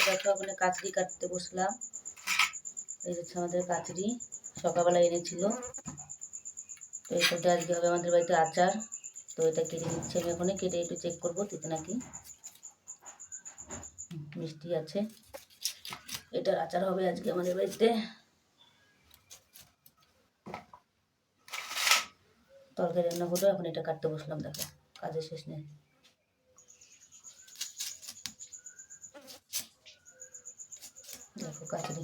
দেখো ওখানে কাচড়ি কাটতে বসলাম। এই হচ্ছে আমাদের কাচড়ি, সকালবেলা এনেছিল। তো এই সাথে আজকে হবে আমাদের বাড়িতে আচার। তো এটা কেটে দিচ্ছি আমি, ওখানে কেটে একটু চেক করবো তিতে নাকি মিষ্টি আছে। এটার আচার হবে আজকে আমাদের বাড়িতে। তরকারি রান্না করবো, এখন এটা কাটতে বসলাম। দেখো কাজের শেষ নেই। দেখো কাচড়ি,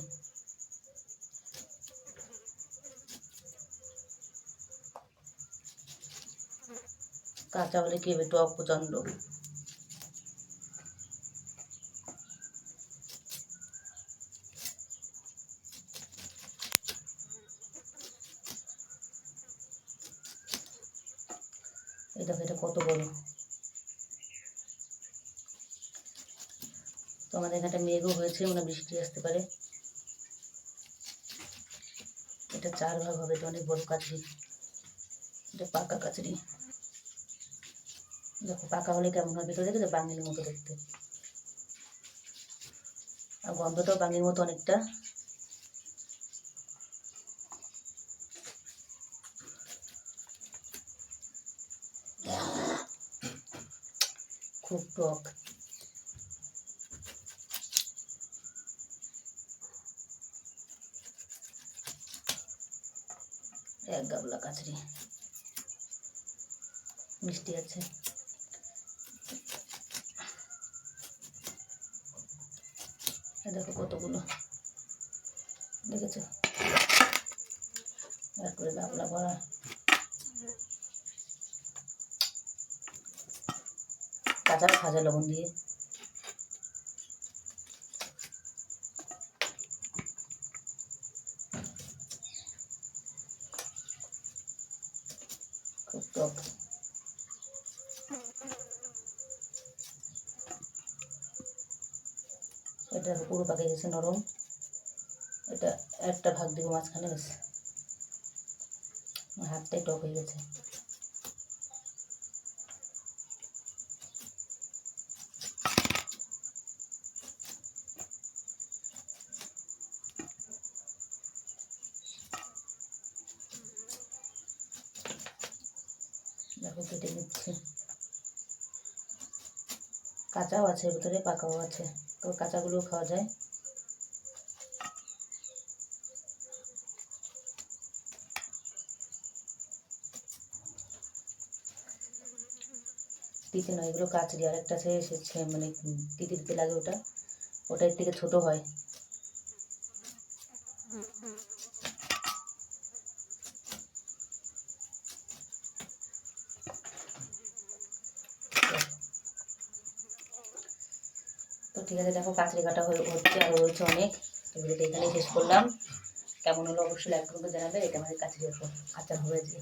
কাঁচা হলে কি হবে, টক প্রচণ্ড। এই দেখো এটা কত বড়। তো আমাদের এখানটা মেঘও হয়েছে, মানে বৃষ্টি আসতে পারে। এটা 4 ভাগ হবে, এটা অনেক বড় কাচড়ি। এটা পাকা কাচড়ি। দেখো পাকা হলে কেমন হবে, ভেতরে দেখে বাঙির মতো দেখতে, আর গন্ধটাও বাঙির মতো অনেকটা। খুব টক। এক গাবলা কাচড়ি, মিষ্টি আছে। দেখো কতগুলো, দেখেছো, এক করে গাবলা ভরা। কাঁচা ভাজা লবণ দিয়ে। খুব টক। এটা পুরো পাকে গেছে, নরম। এটা একটা ভাগ দিব মাঝখানে, বেশ হাতটাই টক হয়ে গেছে। দেখো কেটে নিচ্ছে, কাঁচাও আছে ভিতরে, পাকাও আছে। তো কাঁচাগুলো খাওয়া যায়। তিতে নয়, এগুলো কাচড়ি। আরেকটা আছে এসেছে, মানে তিতে তিতে লাগে, ওটা ওটা এর থেকে ছোট হয়। তো ঠিক আছে, দেখো কাচড়ি কাটা হচ্ছে, আর রয়েছে অনেক। তো ভিডিওটা এখানেই শেষ করলাম। কেমন হলো অবশ্যই লাইক করবে, জানাবে। এটা আমাদের কাচড়ি আচার হয়েছে।